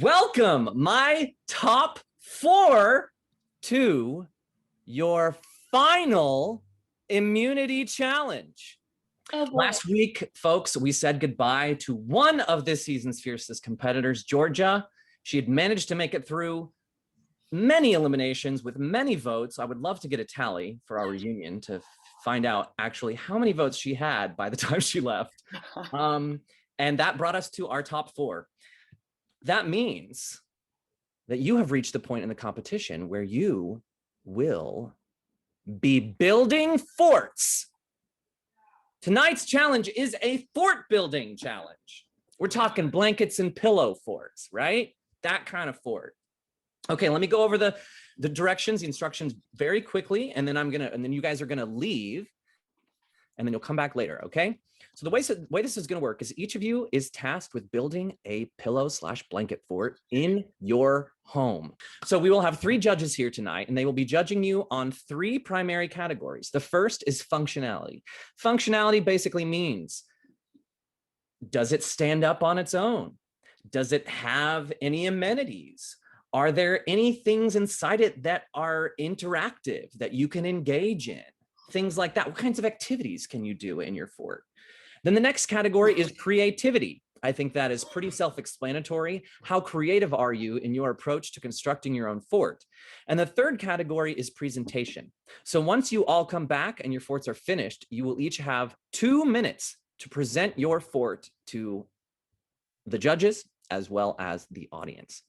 Welcome, my top four, to your final immunity challenge. Oh, last week, folks, we said goodbye to one of this season's fiercest competitors, Georgia. She had managed to make it through many eliminations with many votes. I would love to get a tally for our reunion to find out actually how many votes she had by the time she left. And that brought us to our top four. That means that you have reached the point in the competition where you will be building forts. Tonight's challenge is a fort building challenge. We're talking blankets and pillow forts, right? That kind of fort. Okay, let me go over the directions, the instructions very quickly, and then you guys are gonna leave, and then you'll come back later, okay? So the way this is gonna work is each of you is tasked with building a pillow/blanket fort in your home. So we will have 3 judges here tonight, and they will be judging you on 3 primary categories. The first is functionality. Functionality basically means, does it stand up on its own? Does it have any amenities? Are there any things inside it that are interactive that you can engage in? Things like that. What kinds of activities can you do in your fort? Then the next category is creativity. I think that is pretty self-explanatory. How creative are you in your approach to constructing your own fort? And the third category is presentation. So once you all come back and your forts are finished, you will each have 2 minutes to present your fort to the judges as well as the audience.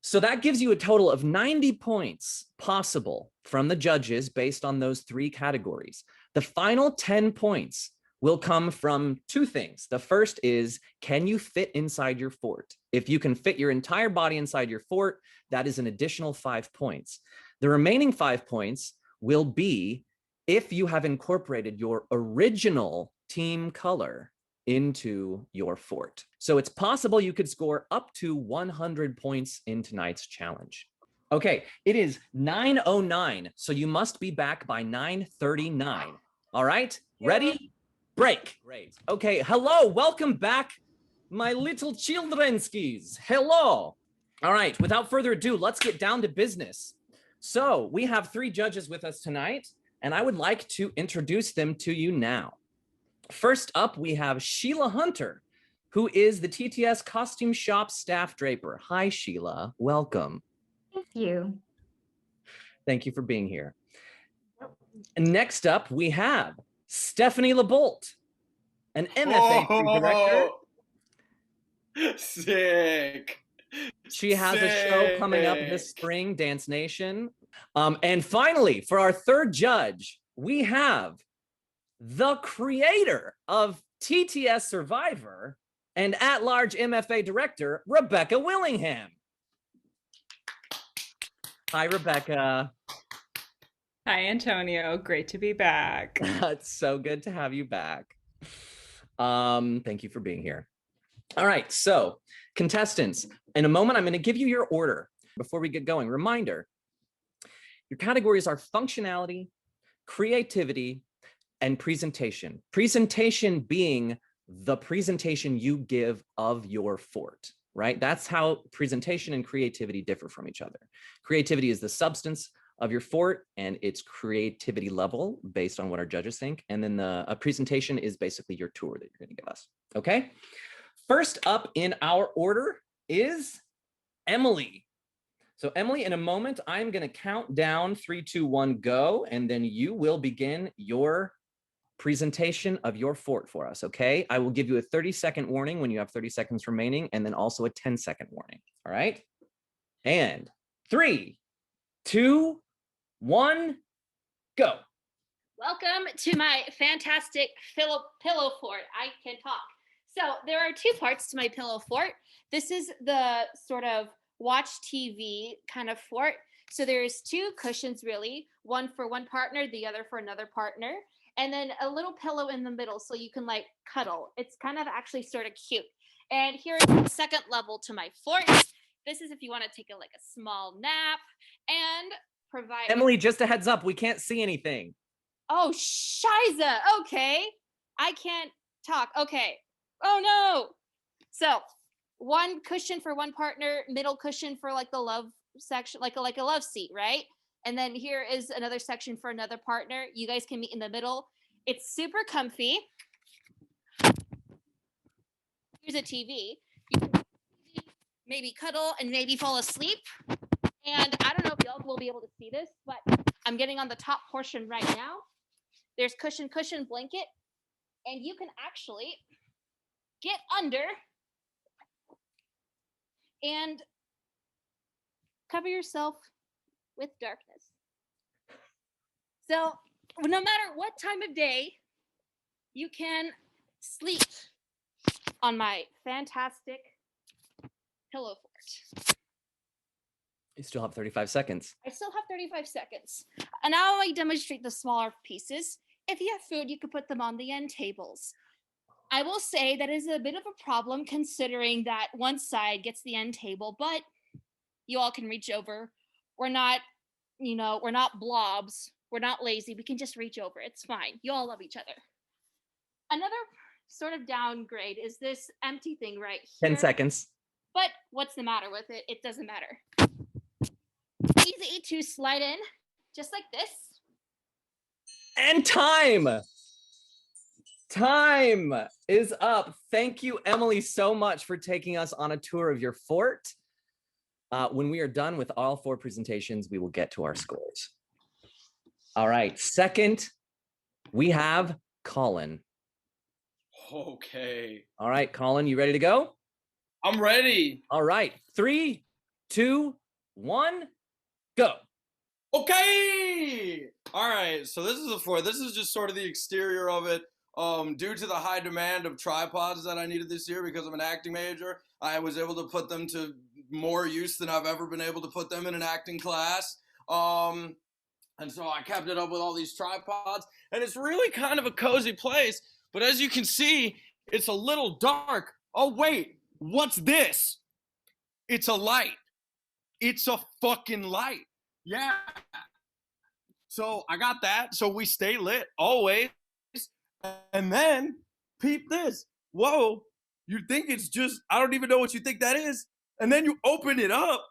So that gives you a total of 90 points possible from the judges based on those 3 categories. The final 10 points will come from 2 things. The first is, can you fit inside your fort? If you can fit your entire body inside your fort, that is an additional 5 points. The remaining 5 points will be if you have incorporated your original team color into your fort. So it's possible you could score up to 100 points in tonight's challenge. Okay, it is 9:09, so you must be back by 9:39. All right, ready? Break. Great. Okay, hello, welcome back, my little childrenskis. Hello. All right, without further ado, let's get down to business. So we have 3 judges with us tonight, and I would like to introduce them to you now. First up, we have Sheila Hunter, who is the TTS Costume Shop staff draper. Hi, Sheila. Welcome. Thank you. Thank you for being here. And next up, we have Stephanie LeBolt, an MFA director. Sick. She has a show coming up this spring, Dance Nation. And finally, for our 3rd judge, we have the creator of TTS Survivor and at-large MFA director, Rebecca Willingham. Hi, Rebecca. Hi, Antonio. Great to be back. It's so good to have you back. Thank you for being here. All right, so contestants, in a moment, I'm going to give you your order. Before we get going, reminder, your categories are functionality, creativity, and presentation. Presentation being the presentation you give of your fort, right? That's how presentation and creativity differ from each other. Creativity is the substance of your fort and its creativity level based on what our judges think. And then a presentation is basically your tour that you're gonna give us, okay? First up in our order is Emily. So Emily, in a moment, I'm going to count down 3, 2, 1, go, and then you will begin your presentation of your fort for us, okay? I will give you a 30-second warning when you have 30 seconds remaining, and then also a 10-second warning, all right? And 3, 2, 1, go. Welcome to my fantastic pillow fort. I can talk. So there are 2 parts to my pillow fort. This is the sort of watch TV kind of fort. So there's 2 cushions really, one for one partner, the other for another partner, and then a little pillow in the middle so you can like cuddle. It's kind of actually sort of cute. And here's the second level to my fort. This is if you want to take a small nap and provide. Emily, just a heads up, we can't see anything. Oh, shiza. Okay. I can't talk. Okay. Oh no. So 1 cushion for one partner, middle cushion for like the love section, like a love seat, right? And then here is another section for another partner. You guys can meet in the middle. It's super comfy. Here's a TV. You can maybe cuddle and maybe fall asleep. And I don't know if y'all will be able to see this, but I'm getting on the top portion right now. There's cushion, blanket, and you can actually get under and cover yourself with darkness. So no matter what time of day, you can sleep on my fantastic pillow fort. You still have 35 seconds. I still have 35 seconds. And now I demonstrate the smaller pieces. If you have food, you could put them on the end tables. I will say that is a bit of a problem considering that one side gets the end table, but you all can reach over. We're not, we're not blobs. We're not lazy. We can just reach over. It's fine. You all love each other. Another sort of downgrade is this empty thing right here. 10 seconds. But what's the matter with it? It doesn't matter. Easy to slide in, just like this. And time is up. Thank you, Emily, so much for taking us on a tour of your fort. When we are done with all 4 presentations, we will get to our scores. All right, second, we have Colin. Okay. All right, Colin, you ready to go? I'm ready. All right, 3, 2, 1, go. Okay. All right. So this is the fort. This is just sort of the exterior of it. Due to the high demand of tripods that I needed this year because I'm an acting major, I was able to put them to more use than I've ever been able to put them in an acting class. And so I kept it up with all these tripods, and it's really kind of a cozy place. But as you can see, it's a little dark. Oh, wait, what's this? It's a light. It's a fucking light. Yeah. So I got that. So we stay lit always. And then peep this. Whoa. You think it's just, I don't even know what you think that is. And then you open it up.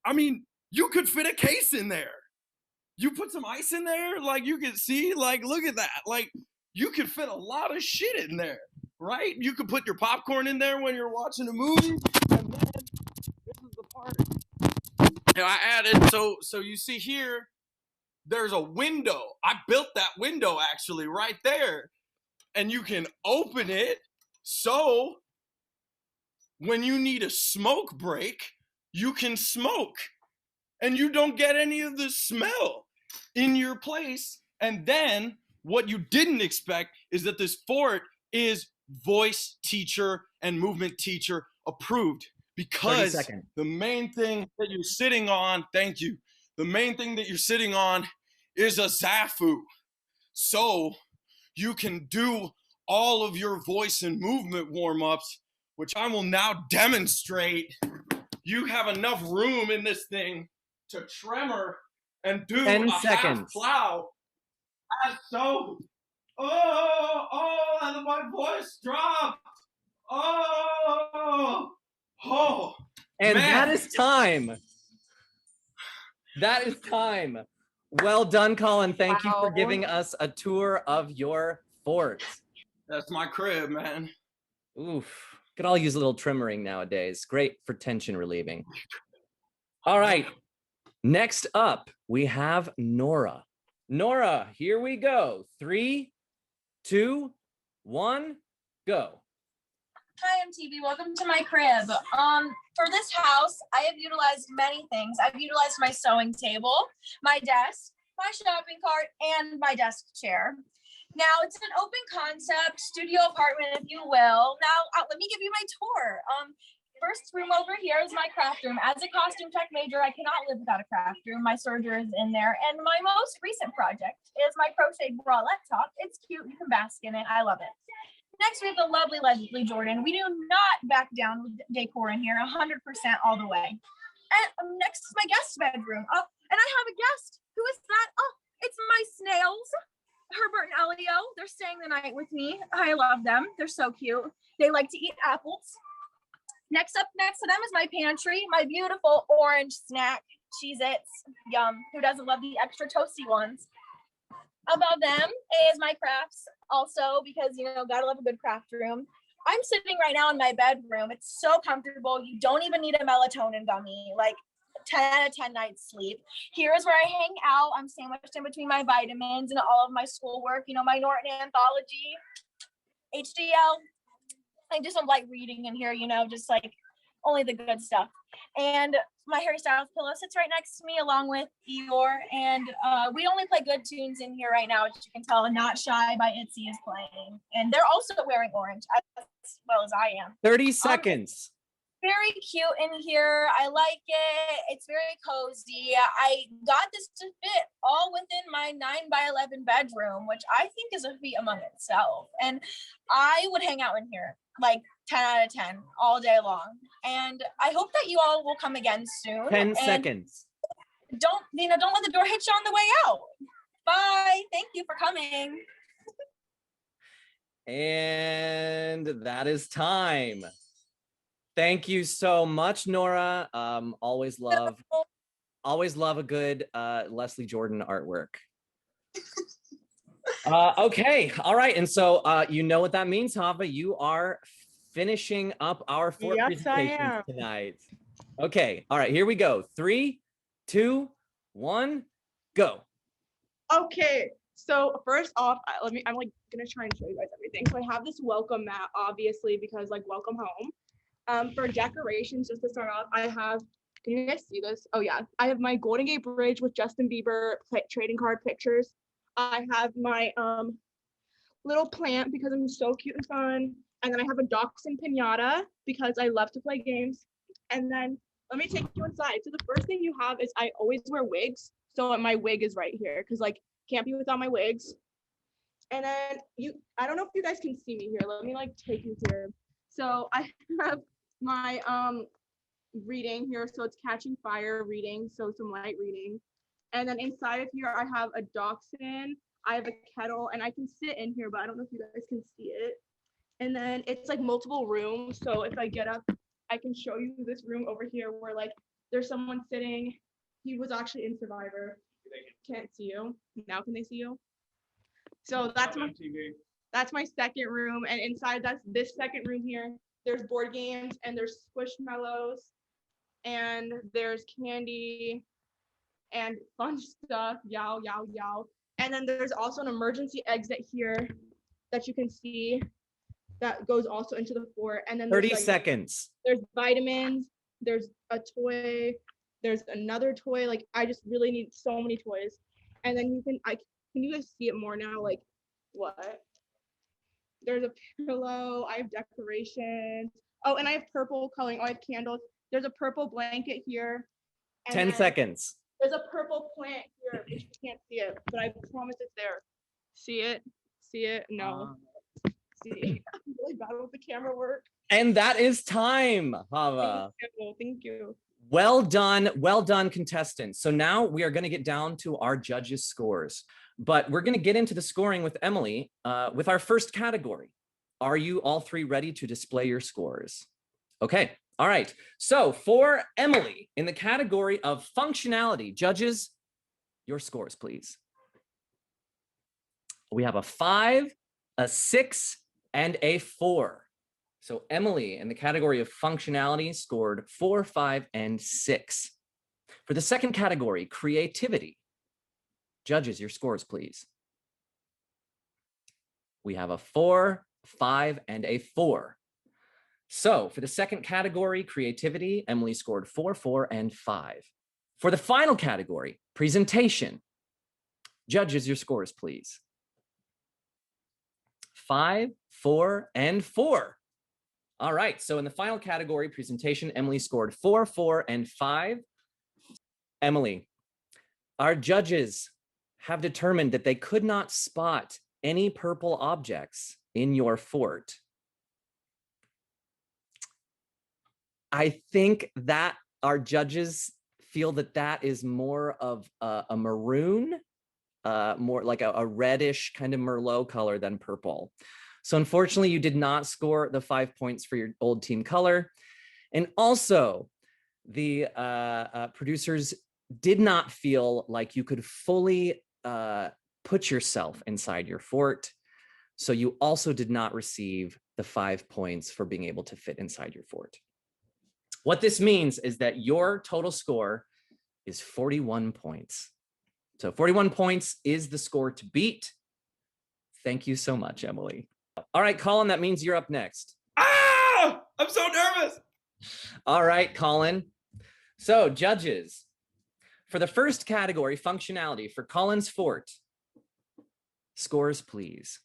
I mean, you could fit a case in there. You put some ice in there, like you can see, like, look at that. Like, you could fit a lot of shit in there, right? You could put your popcorn in there when you're watching a movie. And then this is the part. And I added, so you see here, there's a window. I built that window actually right there. And you can open it so when you need a smoke break, you can smoke. And you don't get any of the smell in your place. And then what you didn't expect is that this fort is voice teacher and movement teacher approved. Because the main thing that you're sitting on, thank you, the main thing that you're sitting on is a Zafu. So you can do all of your voice and movement warm-ups, which I will now demonstrate. You have enough room in this thing to tremor and do 10 a seconds. half plow. As so, and my voice dropped. And man. that is time. That is time. Well done, Colin. Thank you for giving us a tour of your fort. That's my crib, man. Oof. Could all use a little trimmering nowadays. Great for tension relieving. All right. Next up, we have Nora. Nora, here we go. 3, 2, 1, go. Hi, I'm TV. Welcome to my crib. For this house, I have utilized many things. I've utilized my sewing table, my desk, my shopping cart, and my desk chair. Now, it's an open concept studio apartment, if you will. Now, let me give you my tour. First room over here is my craft room. As a costume tech major, I cannot live without a craft room. My serger is in there. And my most recent project is my crocheted bralette top. It's cute. You can bask in it. I love it. Next, we have the lovely Leslie Jordan. We do not back down with decor in here, 100% all the way. And next is my guest bedroom. Oh, and I have a guest. Who is that? Oh, it's my snails, Herbert and Elio. They're staying the night with me. I love them. They're so cute. They like to eat apples. Next to them is my pantry, my beautiful orange snack Cheez-Its. Yum. Who doesn't love the extra toasty ones? Above them is my crafts also, because, you know, gotta love a good craft room. I'm sitting right now in my bedroom. It's so comfortable. You don't even need a melatonin gummy. Like 10 out of 10 nights sleep. Here is where I hang out. I'm sandwiched in between my vitamins and all of my schoolwork. You know, my Norton anthology, HDL. I just don't like reading in here, you know, just like only the good stuff. And my Harry Styles pillow sits right next to me along with Eeyore. And we only play good tunes in here right now, as you can tell. And Not Shy by ITZY is playing. And they're also wearing orange as well as I am. 30 seconds. Very cute in here. I like it. It's very cozy. I got this to fit all within my 9x11 bedroom, which I think is a feat among itself. And I would hang out in here like 10 out of 10 all day long. And I hope that you all will come again soon. 10 seconds. Don't let the door hit you on the way out. Bye. Thank you for coming. And that is time. Thank you so much, Nora. Always love a good Leslie Jordan artwork. Okay, all right. And so you know what that means, Chava. You are finishing up our 4 presentations tonight. Okay, all right, here we go. 3, 2, 1, go. Okay, so first off, I'm like gonna try and show you guys everything. So I have this welcome mat, obviously, because like welcome home. For decorations, just to start off, I have, can you guys see this? Oh yeah, I have my Golden Gate Bridge with Justin Bieber trading card pictures. I have my little plant because I'm so cute and fun. And then I have a dachshund pinata because I love to play games. And then let me take you inside. So the first thing you have is I always wear wigs. So my wig is right here because like can't be without my wigs. And then I don't know if you guys can see me here. Let me like take you here. So I have my reading here. So it's Catching Fire reading. So some light reading. And then inside of here, I have a dachshund. I have a kettle and I can sit in here, but I don't know if you guys can see it. And then it's like multiple rooms. So if I get up, I can show you this room over here where like there's someone sitting. He was actually in Survivor. Can't see you. Now can they see you? So that's my second room. And inside this second room here, there's board games and there's squishmallows and there's candy and fun stuff. Yow, yow, yow. And then there's also an emergency exit here that you can see that goes also into the fort. And then 30 seconds. There's vitamins, there's a toy, there's another toy. Like I just really need so many toys. And then can you guys see it more now? Like what? There's a pillow, I have decorations. Oh, and I have purple coloring. Oh, I have candles. There's a purple blanket here. 10 seconds. There's a purple plant here, but you can't see it, but I promise it's there. See it? See it? No. See, I'm really bad with the camera work. And that is time, Chava. Thank you. Well done, contestants. So now we are going to get down to our judges' scores, but we're going to get into the scoring with Emily with our first category. Are you all three ready to display your scores? Okay. All right. So for Emily, in the category of functionality, judges, your scores, please. We have a 5, a 6, and a 4. So Emily, in the category of functionality, scored 4, 5, and 6. For the second category, creativity. Judges, your scores, please. We have a 4, 5, and a 4. So for the second category, creativity, Emily scored 4, 4, and 5. For the final category, presentation. Judges, your scores, please. 5, 4, and 4. All right, so in the final category, presentation, Emily scored 4, 4, and 5. Emily, our judges have determined that they could not spot any purple objects in your fort. I think that our judges feel that that is more of a maroon, more like a reddish kind of Merlot color than purple. So unfortunately, you did not score the 5 points for your old team color. And also, the producers did not feel like you could fully put yourself inside your fort. So you also did not receive the 5 points for being able to fit inside your fort. What this means is that your total score is 41 points. So 41 points is the score to beat. Thank you so much, Emily. All right, Colin, that means you're up next. Ah! I'm so nervous. All right, Colin. So judges, for the first category, functionality for Colin's fort, scores, please.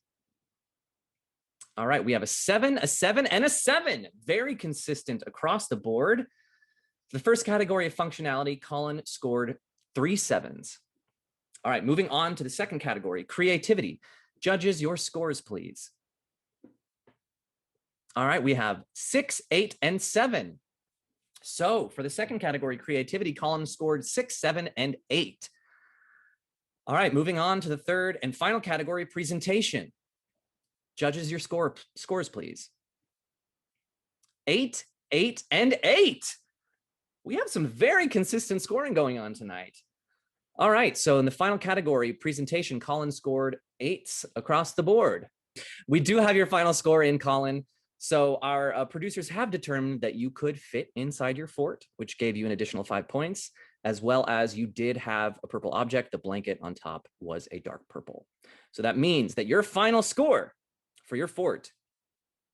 All right, we have a 7, a 7, and a 7. Very consistent across the board. The first category of functionality, Colin scored 3 7s. All right, moving on to the second category, creativity. Judges, your scores, please. All right, we have 6, 8, and 7. So for the second category, creativity, Colin scored 6, 7, and 8. All right, moving on to the third and final category, presentation. Judges, your scores, please. 8, 8, and 8. We have some very consistent scoring going on tonight. All right, so in the final category, presentation, Colin scored 8s across the board. We do have your final score in, Colin. So our producers have determined that you could fit inside your fort, which gave you an additional 5 points, as well as you did have a purple object. The blanket on top was a dark purple. So that means that your final score for your fort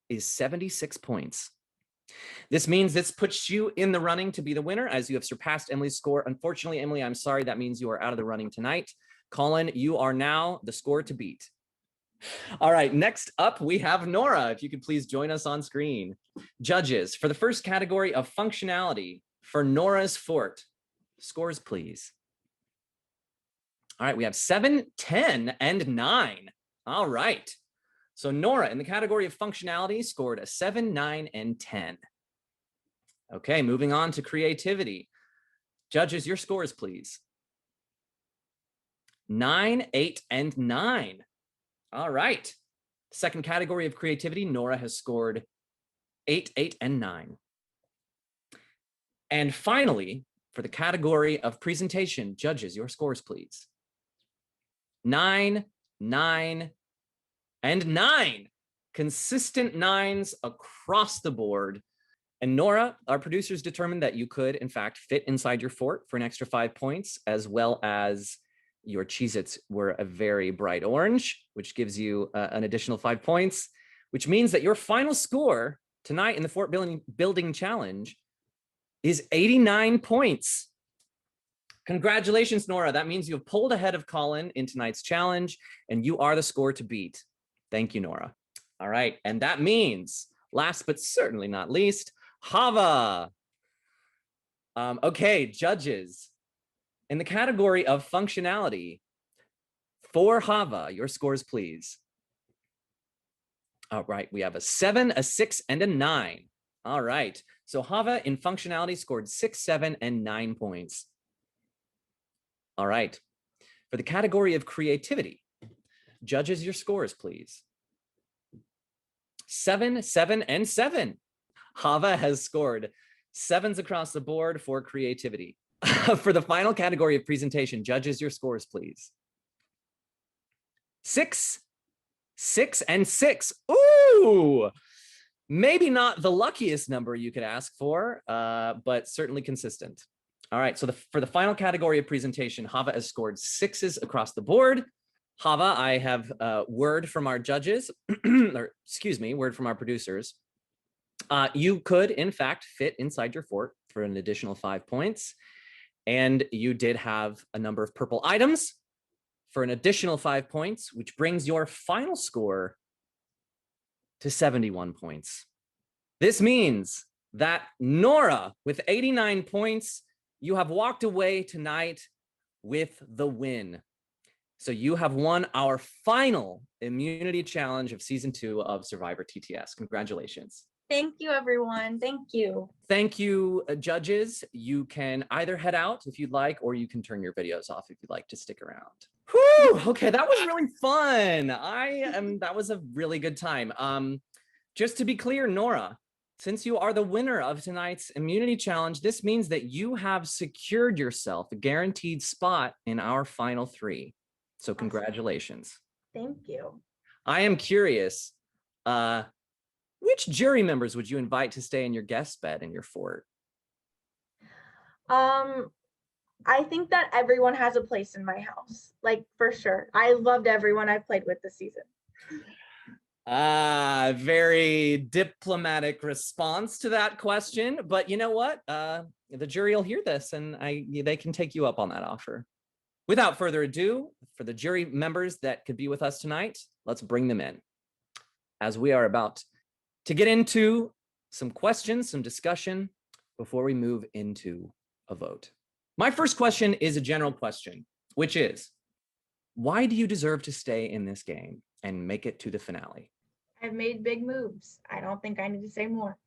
is 76 points. This means this puts you in the running to be the winner, as you have surpassed Emily's score. Unfortunately, Emily, I'm sorry, that means you are out of the running tonight. Colin, you are now the score to beat. All right, next up, we have Nora. If you could please join us on screen. Judges, for the first category of functionality for Nora's fort, scores, please. All right, we have 7, 10, and 9. All right. So Nora, in the category of functionality, scored a 7, 9, and 10. Okay, moving on to creativity. Judges, your scores, please. 9, 8, and 9. All right. Second category of creativity, Nora has scored 8, 8, and 9. And finally, for the category of presentation, judges, your scores, please. 9, 9, and 9. Consistent 9s across the board. And Nora, our producers determined that you could, in fact, fit inside your fort for an extra 5 points, as well as your Cheez-Its were a very bright orange, which gives you an additional 5 points, which means that your final score tonight in the fort building challenge is 89 points. Congratulations, Nora. That means you have pulled ahead of Colin in tonight's challenge, and you are the score to beat. Thank you, Nora. All right, and that means, last but certainly not least, Chava. Okay, judges. In the category of functionality, for Chava, your scores, please. All right, we have a 7, a 6, and a 9. All right, so Chava in functionality scored 6, 7, and 9 points. All right, for the category of creativity, judges, your scores, please. 7, 7, and 7. Chava has scored 7s across the board for creativity. For the final category of presentation, judges, your scores, please. 6, 6, and 6. Ooh, maybe not the luckiest number you could ask for, but certainly consistent. All right, so for the final category of presentation, Chava has scored 6s across the board. Chava, I have word from our judges, or excuse me, word from our producers. You could, in fact, fit inside your fort for an additional 5 points. And you did have a number of purple items for an additional 5 points, which brings your final score to 71 points. This means that Nora, with 89 points, you have walked away tonight with the win. So you have won our final immunity challenge of season 2 of Survivor TTS. Congratulations. Thank you, everyone. Thank you. Thank you, judges. You can either head out if you'd like, or you can turn your videos off if you'd like to stick around. Whew, okay, that was really fun. That was a really good time. Just to be clear, Nora, since you are the winner of tonight's immunity challenge, this means that you have secured yourself a guaranteed spot in our final 3. So congratulations. Thank you. I am curious, which jury members would you invite to stay in your guest bed in your fort? I think that everyone has a place in my house, like for sure. I loved everyone I played with this season. Very diplomatic response to that question, but you know what? The jury will hear this and they can take you up on that offer. Without further ado, for the jury members that could be with us tonight, let's bring them in. As we are about to get into some questions, some discussion before we move into a vote. My first question is a general question, which is, why do you deserve to stay in this game and make it to the finale? I've made big moves. I don't think I need to say more.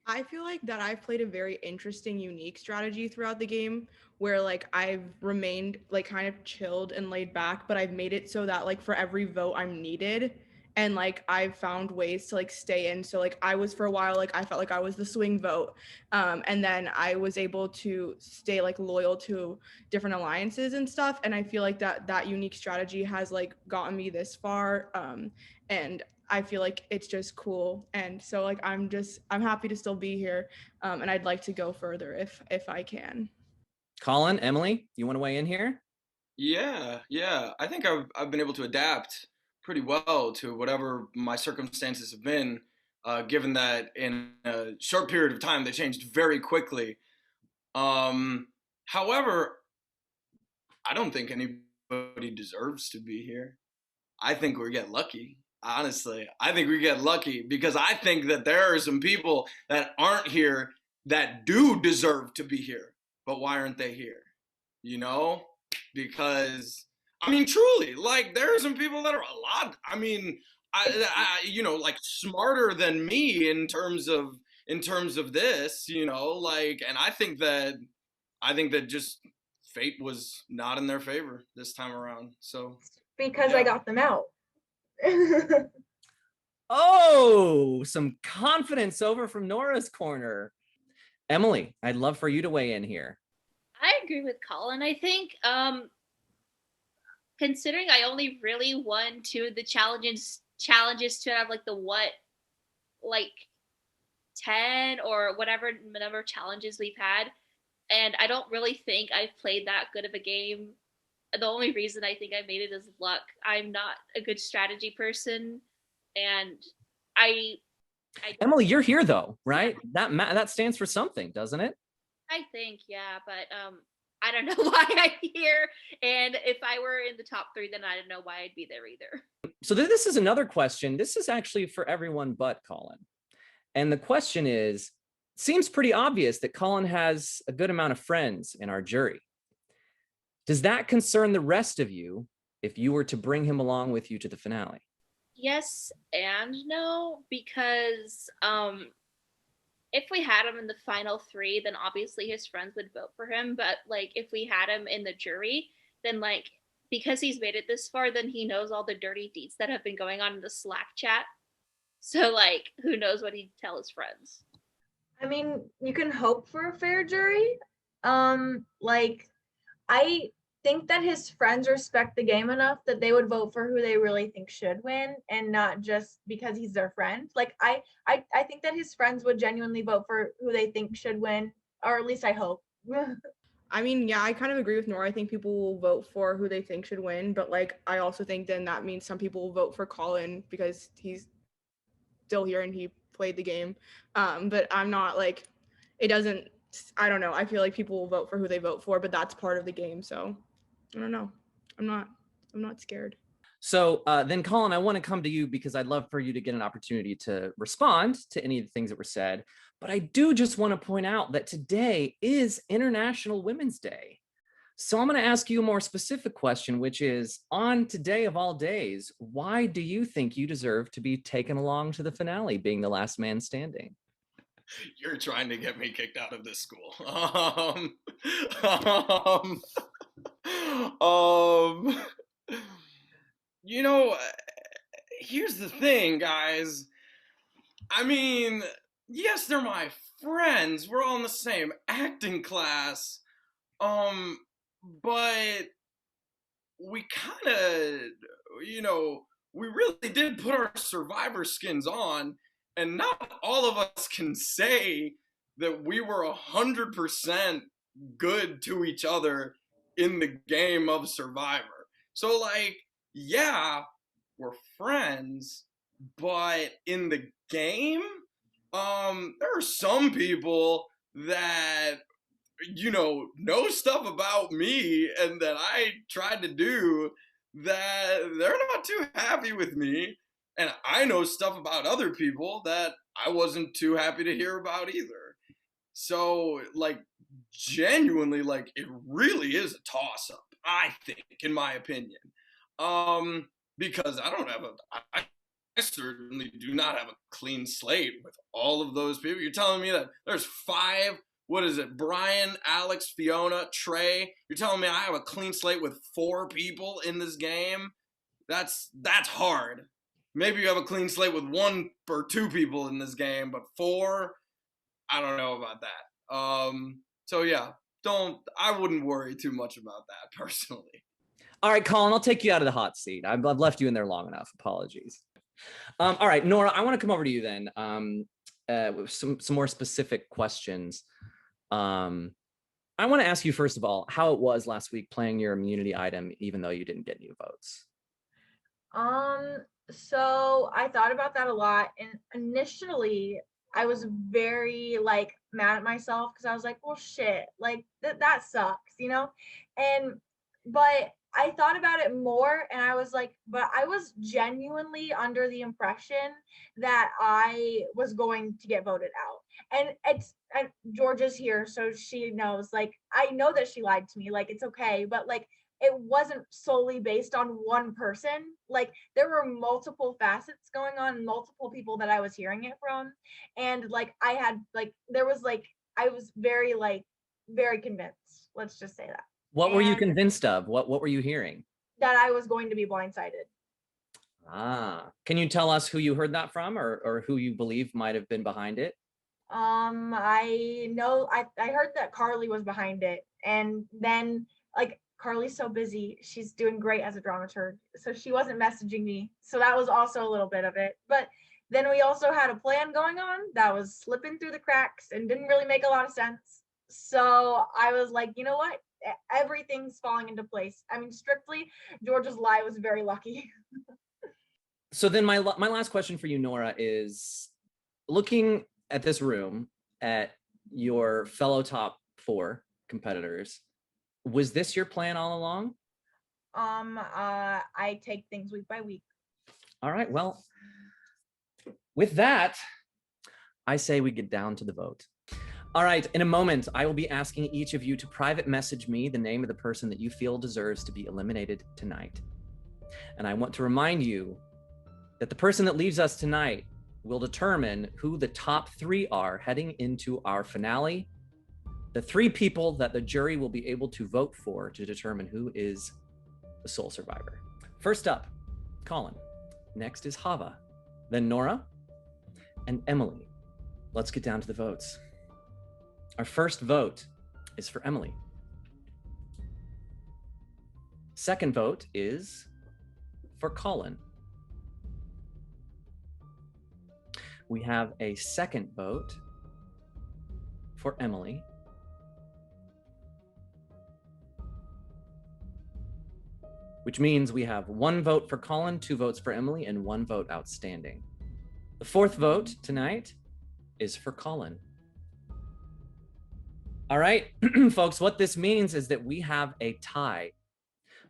I feel like that I've played a very interesting, unique strategy throughout the game where like I've remained like kind of chilled and laid back, but I've made it so that like for every vote I'm needed, and like I've found ways to like stay in. So like I was for a while, like I felt like I was the swing vote. And then I was able to stay like loyal to different alliances and stuff. And I feel like that unique strategy has like gotten me this far. And I feel like it's just cool. And so like I'm happy to still be here. And I'd like to go further if I can. Colin, Emily, you want to weigh in here? Yeah. I think I've been able to adapt pretty well to whatever my circumstances have been, given that in a short period of time they changed very quickly. However, I don't think anybody deserves to be here. I think we get lucky. Honestly, I think we get lucky because I think that there are some people that aren't here that do deserve to be here. But why aren't they here? You know, because I mean, truly, like there are some people that are a lot. I mean, I you know, like smarter than me in terms of this, you know, like, and I think that just fate was not in their favor this time around. So Because yeah. I got them out. Oh, some confidence over from Nora's corner. Emily, I'd love for you to weigh in here. I agree with Colin. I think considering I only really won 2 of the challenges to have like the what, like 10 or whatever number of challenges we've had, and I don't really think I've played that good of a game. The only reason I think I made it is luck. I'm not a good strategy person, and I Emily, you're here though, right? That stands for something, doesn't it? I think, yeah, but I don't know why I'm here. And if I were in the top 3, then I don't know why I'd be there either. So this is another question. This is actually for everyone but Colin. And the question is, seems pretty obvious that Colin has a good amount of friends in our jury. Does that concern the rest of you if you were to bring him along with you to the finale? Yes and no, because if we had him in the final 3, then obviously his friends would vote for him. But like if we had him in the jury, then like because he's made it this far, then he knows all the dirty deeds that have been going on in the Slack chat. So like who knows what he'd tell his friends. I mean, you can hope for a fair jury. Like I think that his friends respect the game enough that they would vote for who they really think should win and not just because he's their friend. Like I think that his friends would genuinely vote for who they think should win, or at least I hope. I mean, yeah, I kind of agree with Nora. I think people will vote for who they think should win, but like I also think then that means some people will vote for Colin because he's still here and he played the game. But I'm not like, it doesn't, I don't know. I feel like people will vote for who they vote for, but that's part of the game. So I don't know. I'm not scared. So then, Colin, I want to come to you because I'd love for you to get an opportunity to respond to any of the things that were said. But I do just want to point out that today is International Women's Day. So I'm going to ask you a more specific question, which is, on today of all days, why do you think you deserve to be taken along to the finale, being the last man standing? You're trying to get me kicked out of this school. You know, here's the thing, guys. I mean, yes, they're my friends. We're all in the same acting class. But we kind of, we really did put our survivor skins on, and not all of us can say that we were 100% good to each other in the game of Survivor. So, like, yeah, we're friends, but in the game, there are some people that know stuff about me and that I tried to do that they're not too happy with me. And I know stuff about other people that I wasn't too happy to hear about either. So, like, genuinely, like, it really is a toss up, I think, in my opinion. Because I certainly do not have a clean slate with all of those people. You're telling me that there's 5, what is it, Brian, Alex, Fiona, Trey? You're telling me I have a clean slate with 4 people in this game? That's hard. Maybe you have a clean slate with 1 or 2 people in this game, but 4, I don't know about that. So yeah, I wouldn't worry too much about that personally. All right, Colin, I'll take you out of the hot seat. I've left you in there long enough. Apologies. All right, Nora, I want to come over to you then with some more specific questions. I want to ask you, first of all, how it was last week playing your immunity item, even though you didn't get any votes. So I thought about that a lot, and initially I was very like mad at myself because I was like, well, shit, like that sucks, but I thought about it more and I was like, but I was genuinely under the impression that I was going to get voted out. And Georgia's here, so she knows, like, I know that she lied to me, like, it's okay, but like, it wasn't solely based on one person. Like, there were multiple facets going on, multiple people that I was hearing it from. And like, I was very convinced. Let's just say that. What were you convinced of? What were you hearing? That I was going to be blindsided. Can you tell us who you heard that from, or who you believe might have been behind it? I know I heard that Carlie was behind it, and then like Carlie's so busy, she's doing great as a dramaturg, so she wasn't messaging me. So that was also a little bit of it. But then we also had a plan going on that was slipping through the cracks and didn't really make a lot of sense. So I was like, you know what? Everything's falling into place. I mean, strictly, Georgia's lie was very lucky. So then my last question for you, Nora, is looking at this room, at your fellow top 4 competitors, was this your plan all along? I take things week by week. All right, well, with that, I say we get down to the vote. All right, in a moment, I will be asking each of you to private message me the name of the person that you feel deserves to be eliminated tonight. And I want to remind you that the person that leaves us tonight will determine who the top 3 are heading into our finale. The 3 people that the jury will be able to vote for to determine who is the sole survivor. First up, Colin. Next is Chava, then Nora, and Emily. Let's get down to the votes. Our first vote is for Emily. Second vote is for Colin. We have a second vote for Emily. which means we have 1 vote for Colin, 2 votes for Emily, and 1 vote outstanding. The 4th vote tonight is for Colin. All right, folks, what this means is that we have a tie.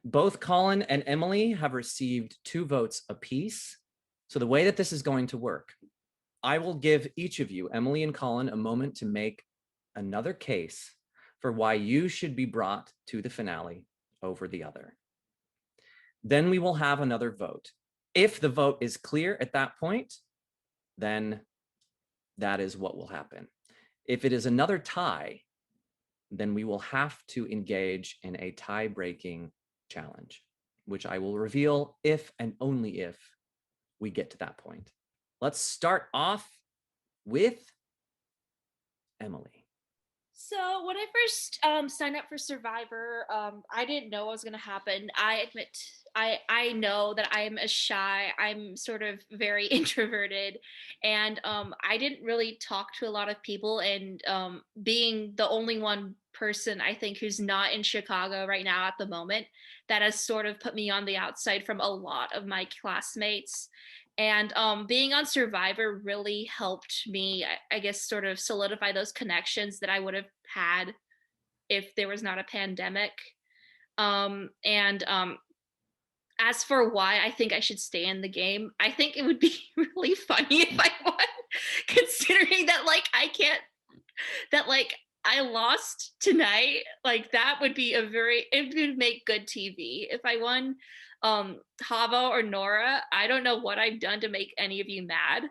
Both Colin and Emily have received 2 votes apiece. So the way that this is going to work, I will give each of you, Emily and Colin, a moment to make another case for why you should be brought to the finale over the other. Then we will have another vote. If the vote is clear at that point, then that is what will happen. If it is another tie, then we will have to engage in a tie-breaking challenge, which I will reveal if and only if we get to that point. Let's start off with Emily. So when I first signed up for Survivor, I didn't know what was going to happen. I admit, I know that I'm I'm sort of very introverted, and I didn't really talk to a lot of people, and being the only one person I think who's not in Chicago right now at the moment, that has sort of put me on the outside from a lot of my classmates. And being on Survivor really helped me, I guess, sort of solidify those connections that I would have had if there was not a pandemic. As for why I think I should stay in the game, I think it would be really funny if I won, considering that, like, I lost tonight. Like, that would be it would make good TV. If I won Chava or Nora, I don't know what I've done to make any of you mad.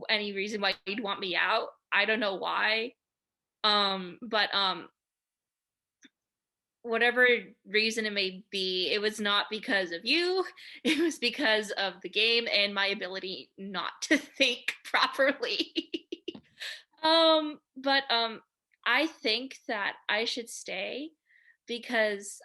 Any reason why you'd want me out? I don't know why. But whatever reason it may be, it was not because of you. It was because of the game and my ability not to think properly. But I think that I should stay because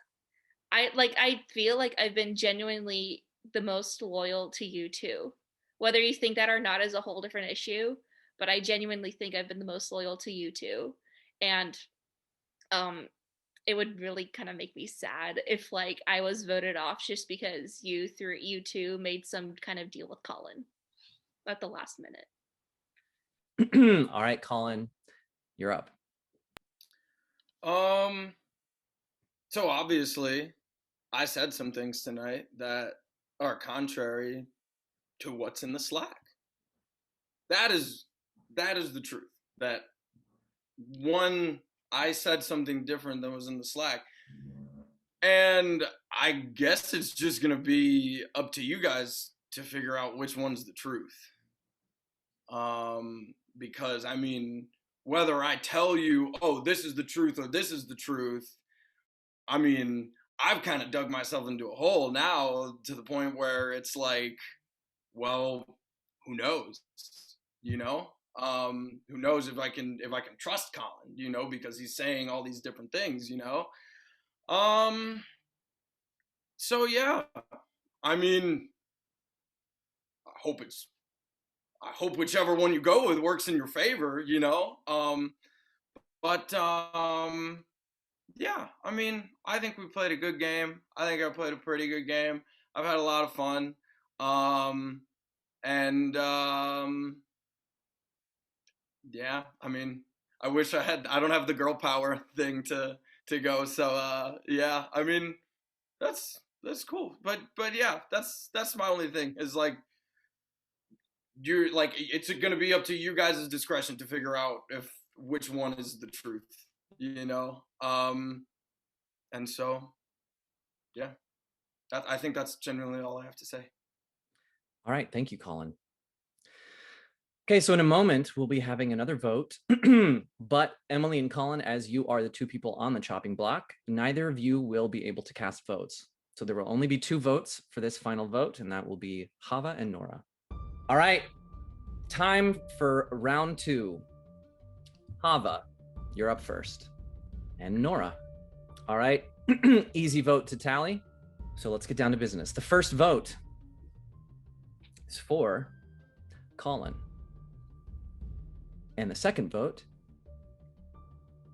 I feel like I've been genuinely the most loyal to you two. Whether you think that or not is a whole different issue, but I genuinely think I've been the most loyal to you two. And it would really kind of make me sad if, like, I was voted off just because you two made some kind of deal with Colin at the last minute. All right, Colin, you're up. So obviously I said some things tonight that are contrary to what's in the Slack. That is the truth. That one, I said something different than was in the Slack. And I guess it's just going to be up to you guys to figure out which one's the truth. Because, I mean, whether I tell you, oh, this is the truth or this is the truth, I mean, I've kind of dug myself into a hole now to the point where it's like, well, who knows, you know? Who knows if I can trust Colin, you know, because he's saying all these different things, you know? So yeah, I mean, I hope whichever one you go with works in your favor, you know? Yeah, I mean, I think we played a good game. I think I played a pretty good game. I've had a lot of fun. Yeah, I mean, I wish I don't have the girl power thing to go. So, yeah, I mean, that's cool. But yeah, that's my only thing is, like, you're like, it's going to be up to you guys' discretion to figure out which one is the truth, you know? And so, yeah, I think that's genuinely all I have to say. All right, thank you, Colin. Okay, so in a moment, we'll be having another vote, but Emily and Colin, as you are the 2 people on the chopping block, neither of you will be able to cast votes. So there will only be 2 votes for this final vote, and that will be Chava and Nora. All right, time for round 2. Chava, you're up first, and Nora. All right, easy vote to tally. So let's get down to business. The first vote is for Colin. And the second vote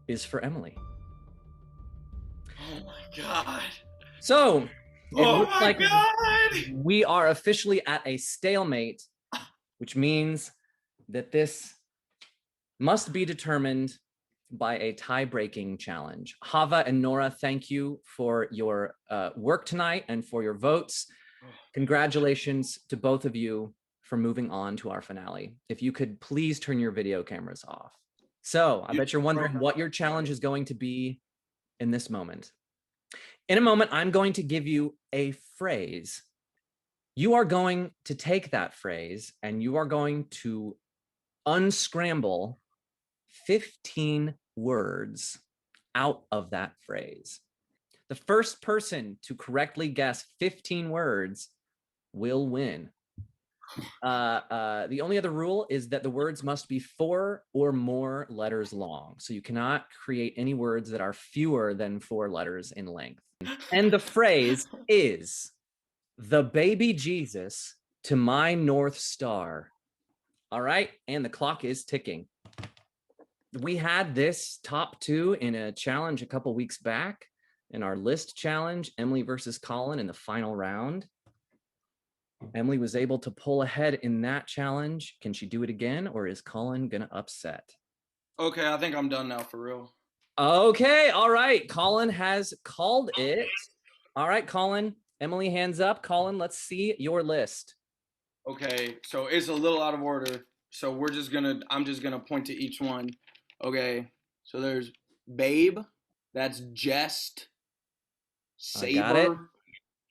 is for Emily. Oh my God. So Oh looks my like God. we are officially at a stalemate, which means that this must be determined by a tie-breaking challenge. Chava and Nora, thank you for your work tonight and for your votes. Congratulations to both of you for moving on to our finale. If you could please turn your video cameras off. So I bet you're wondering what your challenge is going to be in this moment. In a moment, I'm going to give you a phrase. You are going to take that phrase and you are going to unscramble 15 words out of that phrase. The first person to correctly guess 15 words will win. The only other rule is that the words must be 4 or more letters long. So you cannot create any words that are fewer than 4 letters in length. And the phrase is the baby Jesus to my North Star. All right. And the clock is ticking. We had this top 2 in a challenge a couple weeks back in our list challenge, Emily versus Colin in the final round. Emily was able to pull ahead in that challenge. Can she do it again, or is Colin gonna upset? Okay, I think I'm done now for real. Okay, all right. Colin has called it. All right, Colin. Emily, hands up. Colin, let's see your list. Okay, so it's a little out of order. So I'm just gonna point to each one. Okay, so there's babe, that's jest, I got it. saber,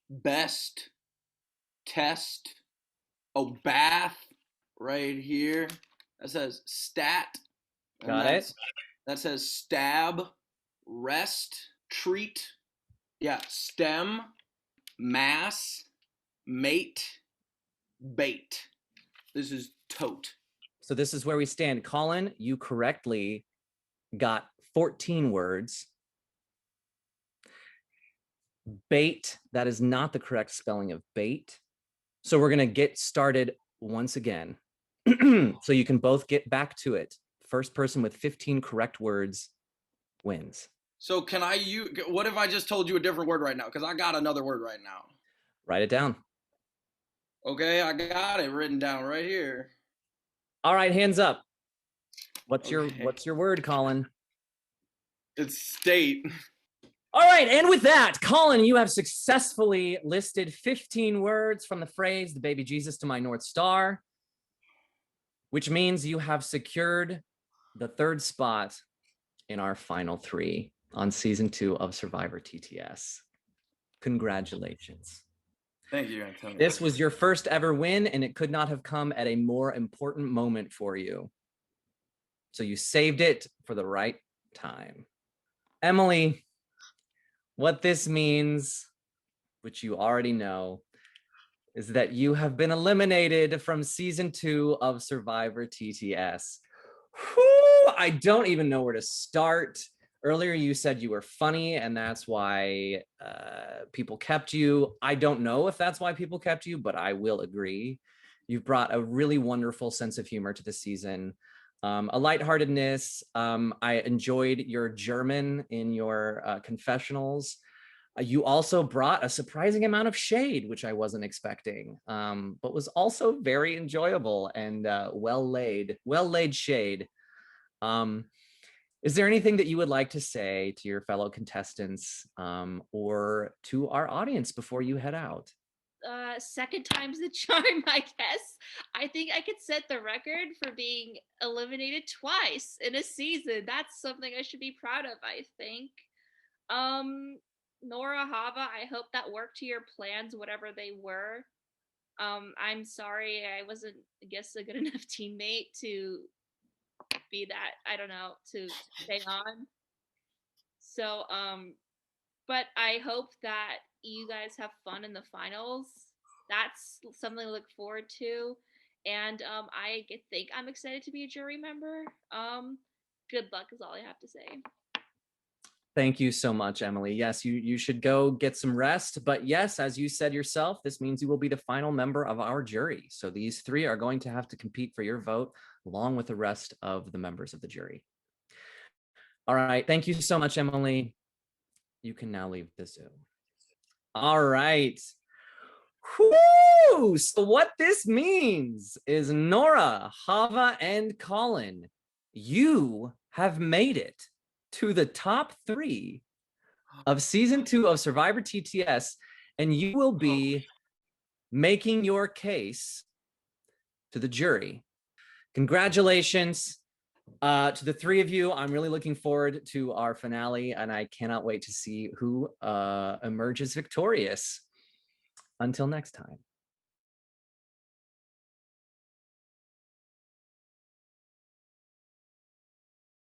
best, test, oh, bath, right here. That says stat. And Got it. That says stab, rest, treat. Yeah, stem, mass, mate, bait. This is tote. So this is where we stand. Colin, you correctly got 14 words. Bait, that is not the correct spelling of bait. So we're going to get started once again. So you can both get back to it. First person with 15 correct words wins. So what if I just told you a different word right now? Because I got another word right now. Write it down. Okay, I got it written down right here. All right, hands up. What's your word, Colin? It's state. All right, and with that, Colin, you have successfully listed 15 words from the phrase, the baby Jesus to my North Star, which means you have secured the 3rd spot in our final 3 on season 2 of Survivor TTS. Congratulations. Thank you, Antonio. This was your first ever win, and it could not have come at a more important moment for you. So you saved it for the right time. Emily, what this means, which you already know, is that you have been eliminated from season 2 of Survivor TTS. Whew, I don't even know where to start. Earlier, you said you were funny, and that's why people kept you. I don't know if that's why people kept you, but I will agree. You've brought a really wonderful sense of humor to the season, a lightheartedness. I enjoyed your German in your confessionals. You also brought a surprising amount of shade, which I wasn't expecting, but was also very enjoyable and well-laid shade. Is there anything that you would like to say to your fellow contestants or to our audience before you head out? Second time's the charm, I guess. I think I could set the record for being eliminated twice in a season. That's something I should be proud of, I think. Nora, Chava, I hope that worked to your plans, whatever they were. I'm sorry I wasn't, I guess, a good enough teammate to be that, I don't know, to stay on. So, but I hope that you guys have fun in the finals. That's something to look forward to. And I think I'm excited to be a jury member. Good luck is all I have to say. Thank you so much, Emily. Yes, you should go get some rest. But yes, as you said yourself, this means you will be the final member of our jury. So these 3 are going to have to compete for your vote along with the rest of the members of the jury. All right. Thank you so much, Emily. You can now leave the Zoom. All right. Whoo! So what this means is Nora, Chava, and Colin, you have made it to the top 3 of season 2 of Survivor TTS, and you will be making your case to the jury. Congratulations to the 3 of you. I'm really looking forward to our finale, and I cannot wait to see who emerges victorious. Until next time.